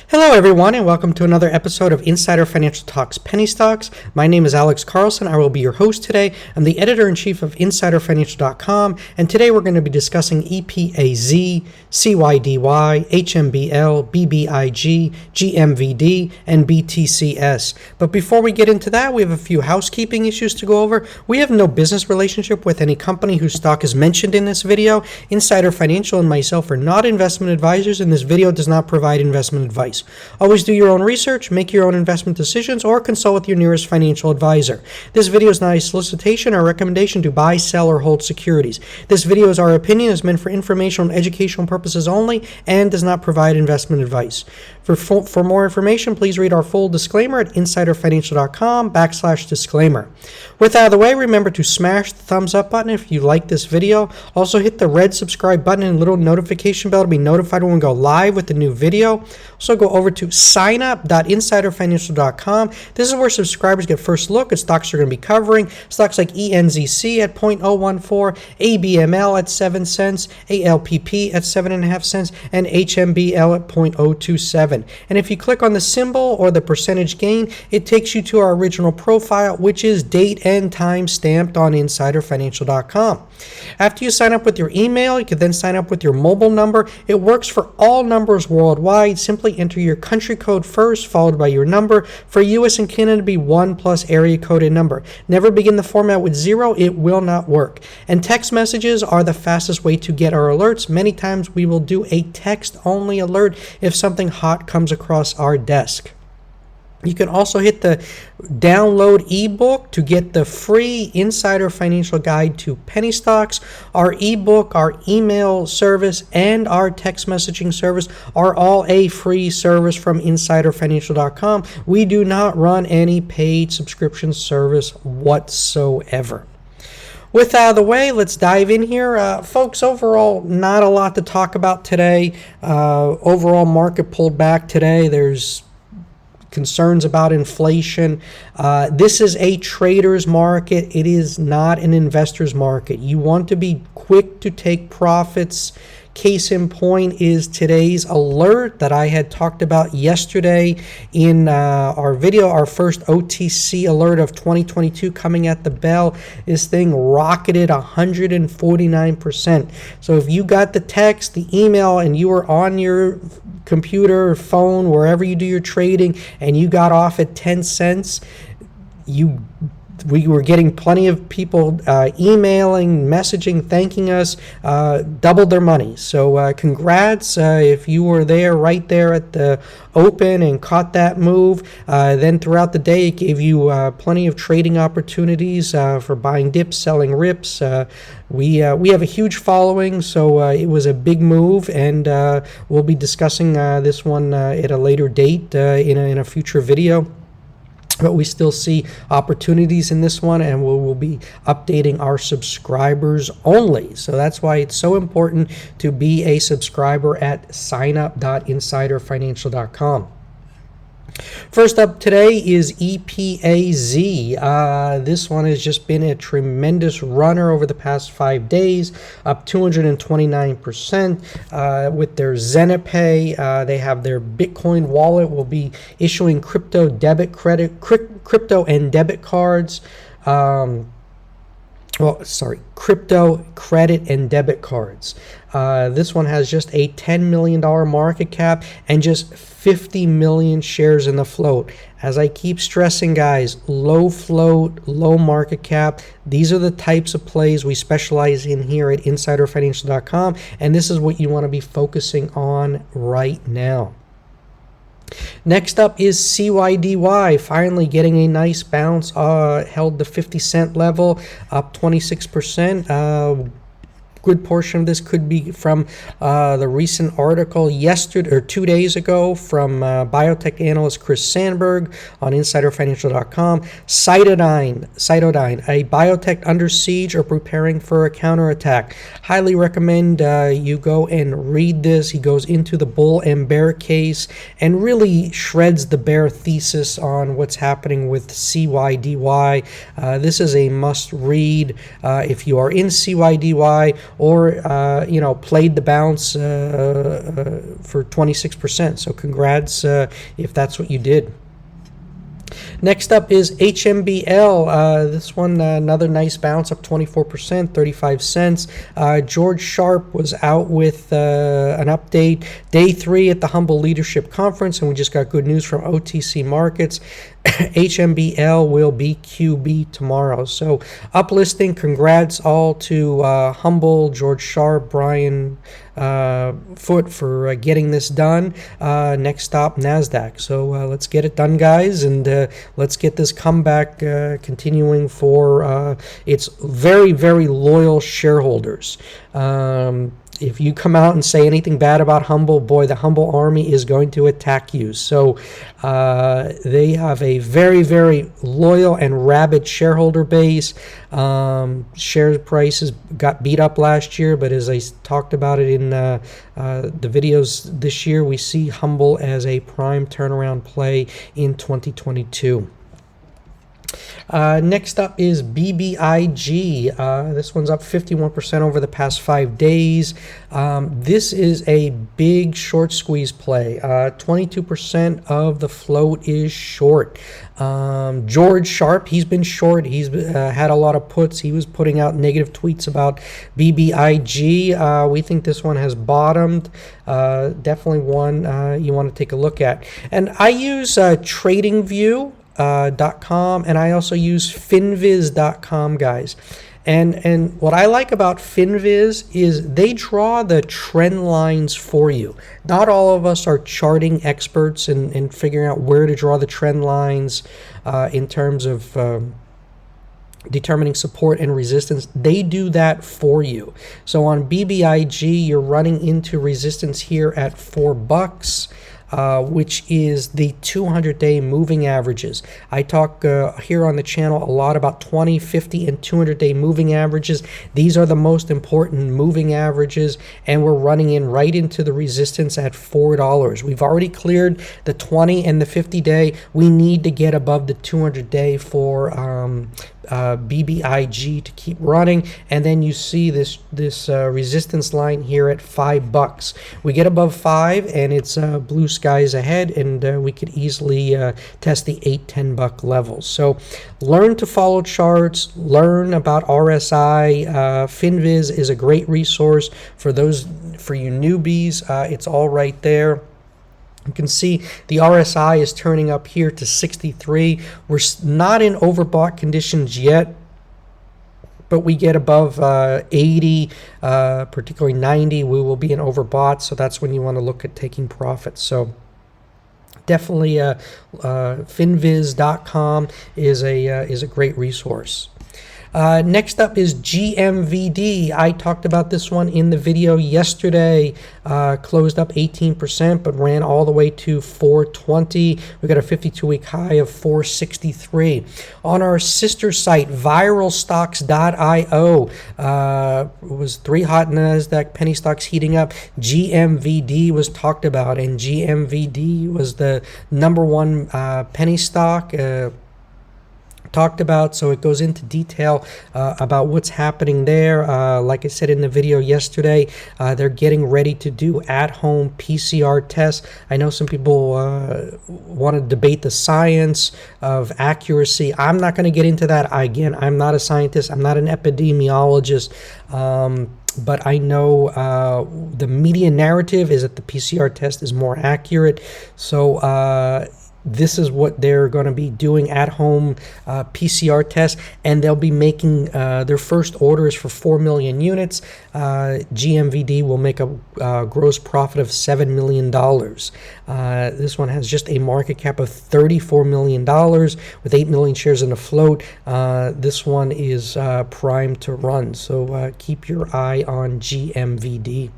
Hello everyone and welcome to another episode of Insider Financial Talks Penny Stocks. My name is Alex Carlson. I will be your host today. I'm the editor-in-chief of InsiderFinancial.com, and today we're going to be discussing EPAZ, CYDY, HMBL, BBIG, GMVD, and BTCS. But before we get into that, we have a few housekeeping issues to go over. We have no business relationship with any company whose stock is mentioned in this video. Insider Financial and myself are not investment advisors, and this video does not provide investment advice. Always do your own research, make your own investment decisions, or consult with your nearest financial advisor. This video is not a solicitation or recommendation to buy, sell, or hold securities. This video is our opinion, is meant for informational and educational purposes only, and does not provide investment advice. For more information, please read our full disclaimer at insiderfinancial.com/disclaimer. With that out of the way, remember to smash the thumbs up button if you like this video. Also hit the red subscribe button and little notification bell to be notified when we go live with the new video. Also go over to signup.insiderfinancial.com. This is where subscribers get first look at stocks you're going to be covering. Stocks like ENZC at 0.014, ABML at 7 cents, ALPP at 7.5 cents, and HMBL at 0.027. And if you click on the symbol or the percentage gain, it takes you to our original profile, which is date and time stamped on insiderfinancial.com. After you sign up with your email, you can then sign up with your mobile number. It works for all numbers worldwide. Simply enter your country code first, followed by your number. For US and Canada, be 1 plus area code and number. Never begin the format with 0. It will not work. And text messages are the fastest way to get our alerts. Many times we will do a text-only alert if something hot comes across our desk. You can also hit the download ebook to get the free Insider Financial Guide to Penny Stocks. Our ebook, our email service, and our text messaging service are all a free service from InsiderFinancial.com. We do not run any paid subscription service whatsoever. With that out of the way, let's dive in here. Folks, overall, not a lot to talk about today. Overall market pulled back today. There's concerns about inflation. This is a trader's market. It is not an investor's market. You want to be quick to take profits. Case in point is today's alert that I had talked about yesterday in our video, our first OTC alert of 2022 coming at the bell. This thing rocketed 149%. So if you got the text, the email, and you were on your computer or phone, wherever you do your trading, and you got off at 10 cents, we were getting plenty of people emailing, messaging, thanking us, doubled their money. So congrats if you were there, right there at the open and caught that move. Then throughout the day, it gave you plenty of trading opportunities for buying dips, selling rips. We have a huge following, so it was a big move, and we'll be discussing this one at a later date in a future video. But we still see opportunities in this one, and we will be updating our subscribers only. So that's why it's so important to be a subscriber at signup.insiderfinancial.com. First up today is EPAZ. This one has just been a tremendous runner over the past 5 days, up 229% with their ZenPay. They have their Bitcoin wallet, will be issuing crypto and debit cards. Crypto, credit, and debit cards. This one has just a $10 million market cap and just 50 million shares in the float. As I keep stressing, guys, low float, low market cap. These are the types of plays we specialize in here at InsiderFinancial.com, and this is what you want to be focusing on right now. Next up is CYDY, finally getting a nice bounce, held the 50 cent level, up 26%. Good portion of this could be from the recent article yesterday or 2 days ago from biotech analyst Chris Sandberg on InsiderFinancial.com. CYDY, a biotech under siege or preparing for a counterattack. Highly recommend you go and read this. He goes into the bull and bear case and really shreds the bear thesis on what's happening with CYDY. This is a must read if you are in CYDY or you know, played the bounce for 26%. So congrats if that's what you did. Next up is HMBL. This one, another nice bounce, up 24%, 35 cents. George Sharp was out with an update. Day 3 at the Humble Leadership Conference, and we just got good news from OTC Markets. HMBL will be QB tomorrow. So uplisting, congrats all to Humble, George Sharp, Brian Foote for getting this done. Next stop, Nasdaq. So let's get it done, guys, and let's get this comeback continuing for its very, very loyal shareholders. If you come out and say anything bad about Humble, boy, the Humble army is going to attack you. So they have a very, very loyal and rabid shareholder base. Share prices got beat up last year, but as I talked about it in the videos this year, we see Humble as a prime turnaround play in 2022. Next up is BBIG. This one's up 51% over the past 5 days. This is a big short squeeze play. 22% of the float is short. George Sharp, he's been short. He's had a lot of puts. He was putting out negative tweets about BBIG. We think this one has bottomed. Definitely one you want to take a look at. And I use TradingView. .com, and I also use finviz.com, guys. And what I like about Finviz is they draw the trend lines for you. Not all of us are charting experts and figuring out where to draw the trend lines in terms of determining support and resistance. They do that for you. So on BBIG, you're running into resistance here at $4. Which is the 200-day moving averages. I talk here on the channel a lot about 20, 50, and 200-day moving averages. These are the most important moving averages, and we're running in right into the resistance at $4. We've already cleared the 20 and the 50-day. We need to get above the 200-day for BBIG to keep running, and then you see this resistance line here at $5. We get above 5 and it's blue skies ahead, and we could easily test the $8-10 levels. So learn to follow charts, learn about RSI. Finviz is a great resource for you newbies. It's all right there. You can see the RSI is turning up here to 63. We're not in overbought conditions yet, but we get above 80, particularly 90, we will be in overbought. So that's when you want to look at taking profits. So definitely finviz.com is a great resource. Next up is GMVD. I talked about this one in the video yesterday. Closed up 18%, but ran all the way to 420. We got a 52-week high of 463. On our sister site, viralstocks.io, was 3 hot Nasdaq penny stocks heating up. GMVD was talked about, and GMVD was the #1 penny stock. Talked about, so it goes into detail about what's happening there. Like I said in the video yesterday, they're getting ready to do at-home PCR tests. I know some people want to debate the science of accuracy. I'm not going to get into that. Again, I'm not a scientist. I'm not an epidemiologist. But I know the media narrative is that the PCR test is more accurate. So this is what they're going to be doing, at home PCR tests, and they'll be making their first orders for 4 million units. GMVD will make a gross profit of $7 million. This one has just a market cap of $34 million with 8 million shares in the float. This one is primed to run, so keep your eye on GMVD.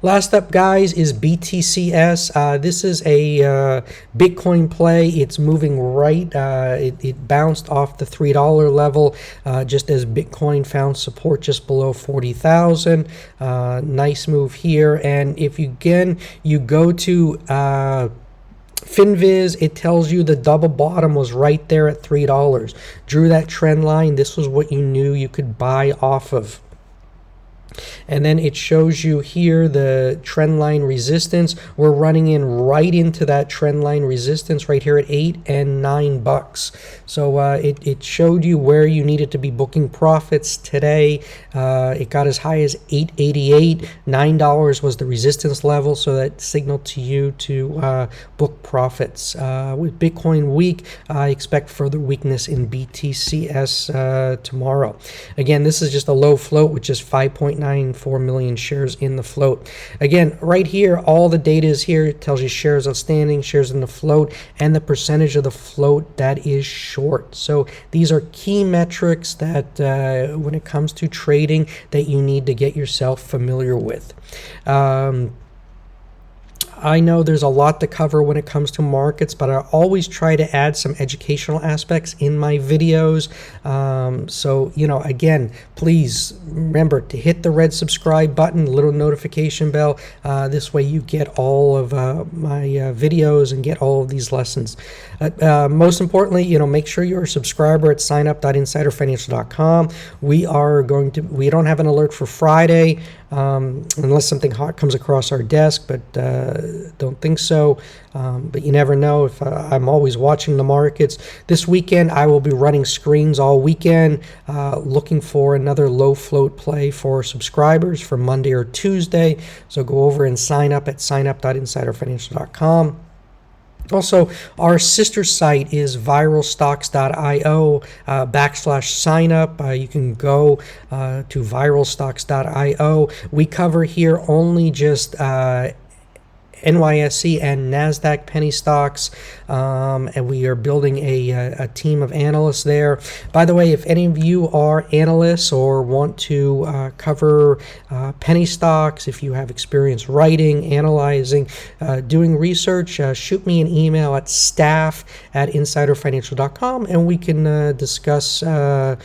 Last up, guys, is BTCS. This is a Bitcoin play. It's moving right. It bounced off the $3 level just as Bitcoin found support just below 40,000. Nice move here. And if you go to Finviz, it tells you the double bottom was right there at $3. Drew that trend line. This was what you knew you could buy off of. And then it shows you here the trend line resistance. We're running in right into that trend line resistance right here at $8 and $9. So it showed you where you needed to be booking profits today. It got as high as $8.88. $9 was the resistance level, so that signaled to you to book profits. With Bitcoin weak, I expect further weakness in BTCS tomorrow. Again, this is just a low float with just 5.94 million shares in the float. Again, right here, all the data is here. It tells you shares outstanding, shares in the float, and the percentage of the float that is short. So these are key metrics that when it comes to trading that you need to get yourself familiar with. I know there's a lot to cover when it comes to markets, but I always try to add some educational aspects in my videos. So, again, please remember to hit the red subscribe button, the little notification bell. This way you get all of my videos and get all of these lessons. Most importantly, make sure you're a subscriber at signup.insiderfinancial.com. We don't have an alert for Friday, unless something hot comes across our desk, but don't think so. But you never know. If I'm always watching the markets. This weekend, I will be running screens all weekend, looking for another low float play for subscribers for Monday or Tuesday. So go over and sign up at signup.insiderfinancial.com. Also, our sister site is viralstocks.io /signup. You can go to viralstocks.io. We cover here only just NYSE and Nasdaq penny stocks, and we are building a team of analysts there. By the way, if any of you are analysts or want to cover penny stocks, if you have experience writing, analyzing, doing research, shoot me an email at staff@insiderfinancial.com, and we can discuss you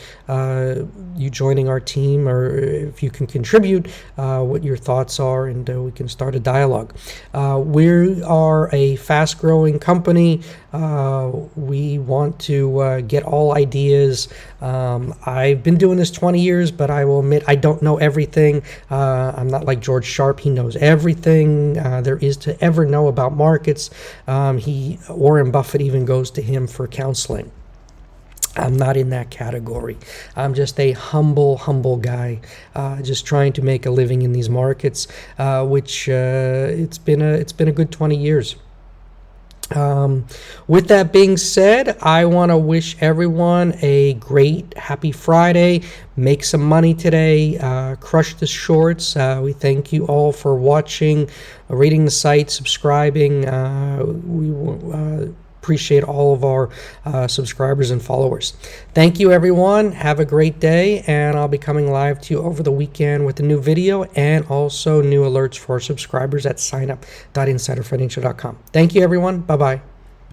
joining our team, or if you can contribute, what your thoughts are, and we can start a dialogue. We are a fast-growing company. We want to get all ideas. I've been doing this 20 years, but I will admit I don't know everything. I'm not like George Sharp. He knows everything there is to ever know about markets. Warren Buffett even goes to him for counseling. I'm not in that category. I'm just a humble guy, just trying to make a living in these markets, which it's been a good 20 years. With that being said, I want to wish everyone a great, happy Friday. Make some money today. Crush the shorts. We thank you all for watching, reading the site, subscribing. We appreciate all of our subscribers and followers. Thank you, everyone. Have a great day, and I'll be coming live to you over the weekend with a new video and also new alerts for subscribers at signup.insiderfinancial.com. Thank you, everyone. Bye-bye.